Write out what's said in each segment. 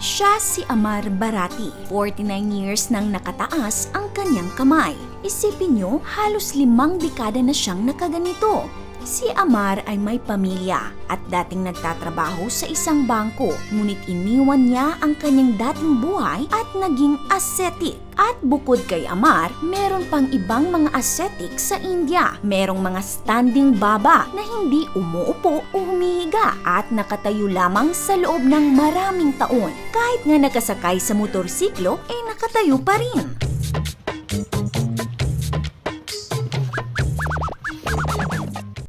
Siya si Amar Barati. 49 years nang nakataas ang kanyang kamay. Isipin niyo, halos 5 dekada na siyang nakaganito. Si Amar ay may pamilya at dating nagtatrabaho sa isang bangko, ngunit iniwan niya ang kanyang dating buhay at naging ascetic. At bukod kay Amar, meron pang ibang mga ascetic sa India. Merong mga standing baba na hindi umuupo o humihiga at nakatayo lamang sa loob ng maraming taon. Kahit nga nakasakay sa motorsiklo, nakatayo pa rin.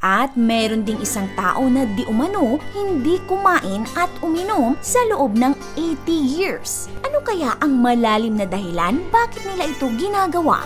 At meron ding isang tao na di umano hindi kumain at uminom sa loob ng 80 years. Ano kaya ang malalim na dahilan bakit nila ito ginagawa?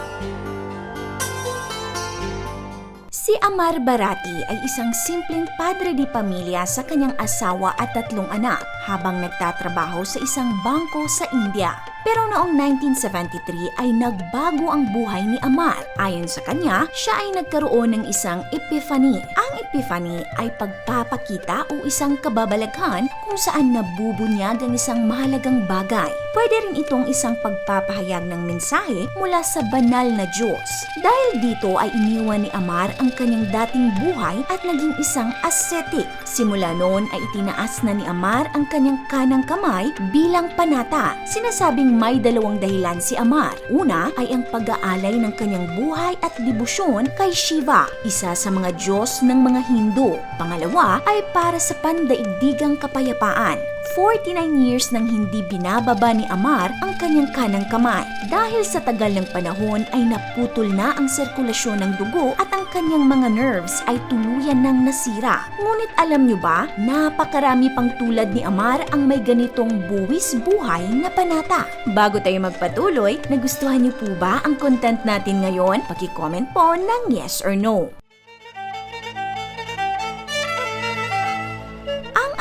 Si Amar Barati ay isang simpleng padre di pamilya sa kanyang asawa at 3 anak habang nagtatrabaho sa isang bangko sa India. Pero noong 1973 ay nagbago ang buhay ni Amar. Ayon sa kanya, siya ay nagkaroon ng isang epiphany. Ang epiphany ay pagpapakita o isang kababalaghan kung saan nabubunyag ang isang mahalagang bagay. Pwede rin itong isang pagpapahayag ng mensahe mula sa banal na Diyos. Dahil dito ay iniwan ni Amar ang kanyang dating buhay at naging isang ascetic. Simula noon ay itinaas na ni Amar ang kanyang kanang kamay bilang panata. Sinasabing may 2 dahilan si Amar. Una ay ang pag-aalay ng kanyang buhay at debosyon kay Shiva, isa sa mga Diyos ng mga Hindu. Pangalawa ay para sa pandaigdigang kapayapaan. 49 years nang hindi binababa ni Amar ang kanyang kanang kamay. Dahil sa tagal ng panahon ay naputol na ang sirkulasyon ng dugo at ang kanyang mga nerves ay tuluyan ng nasira. Ngunit alam nyo ba, napakarami pang tulad ni Amar ang may ganitong buwis buhay na panata. Bago tayo magpatuloy, nagustuhan niyo po ba ang content natin ngayon? Paki-comment po ng yes or no.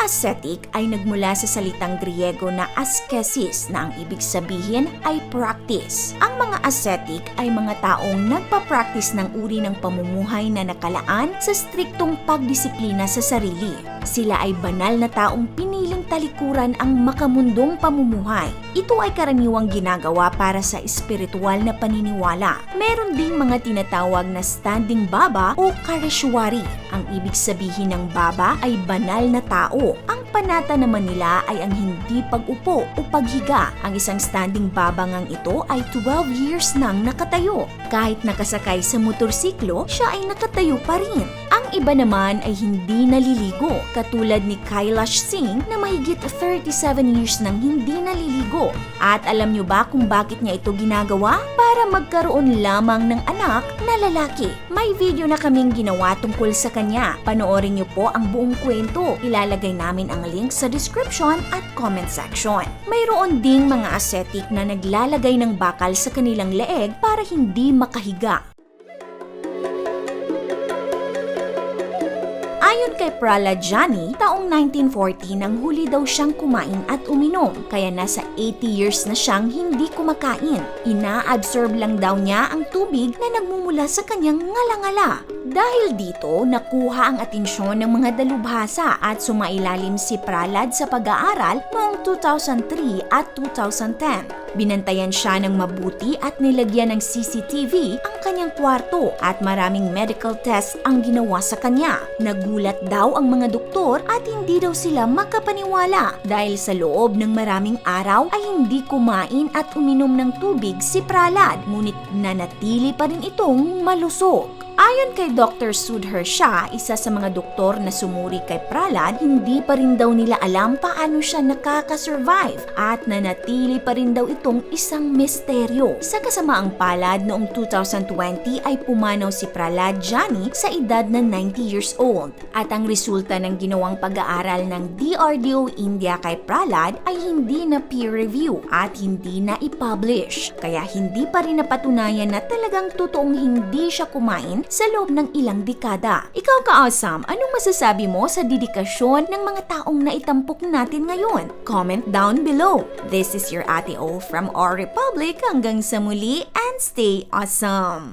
Ascetic ay nagmula sa salitang Griego na askesis na ang ibig sabihin ay practice. Ang mga ascetic ay mga taong nagpa-practice ng uri ng pamumuhay na nakalaan sa striktong pagdisiplina sa sarili. Sila ay banal na taong piniling talikuran ang makamundong pamumuhay. Ito ay karaniwang ginagawa para sa espiritual na paniniwala. Meron ding mga tinatawag na standing baba o kareshwari. Ang ibig sabihin ng baba ay banal na tao. Ang panata naman nila ay ang hindi pag-upo o paghiga. Ang isang standing babangang ito ay 12 years nang nakatayo. Kahit nakasakay sa motorsiklo, siya ay nakatayo pa rin. Ang iba naman ay hindi naliligo, katulad ni Kailash Singh na mahigit 37 years nang hindi naliligo. At alam nyo ba kung bakit niya ito ginagawa? Para magkaroon lamang ng anak na lalaki. May video na kaming ginawa tungkol sa kanya. Panoorin nyo po ang buong kwento. Ilalagay namin ang link sa description at comment section. Mayroon ding mga ascetic na naglalagay ng bakal sa kanilang leeg para hindi makahiga. Ayon kay Prahlad Jani, taong 1940 nang huli daw siyang kumain at uminom, kaya nasa 80 years na siyang hindi kumakain. Ina-absorb lang daw niya ang tubig na nagmumula sa kanyang ngalangala. Dahil dito, nakuha ang atensyon ng mga dalubhasa at sumailalim si Prahlad sa pag-aaral noong 2003 at 2010. Binantayan siya ng mabuti at nilagyan ng CCTV ang kanyang kwarto at maraming medical tests ang ginawa sa kanya. Nagulat daw ang mga doktor at hindi daw sila makapaniwala dahil sa loob ng maraming araw ay hindi kumain at uminom ng tubig si Prahlad, ngunit nanatili pa rin itong malusog. Ayon kay Dr. Sudhir Shah, isa sa mga doktor na sumuri kay Prahlad, hindi pa rin daw nila alam paano siya nakaka-survive at nanatili pa rin daw itong isang misteryo. Sa kasamaang palad, noong 2020 ay pumanaw si Prahlad Jani sa edad na 90 years old. At ang resulta ng ginawang pag-aaral ng DRDO India kay Prahlad ay hindi na peer review at hindi na i-publish. Kaya hindi pa rin napatunayan na talagang totoong hindi siya kumain sa loob ng ilang dekada. Ikaw ka-awesome, anong masasabi mo sa dedikasyon ng mga taong naitampok natin ngayon? Comment down below. This is your Ate O from Our Republic. Hanggang sa muli and stay awesome!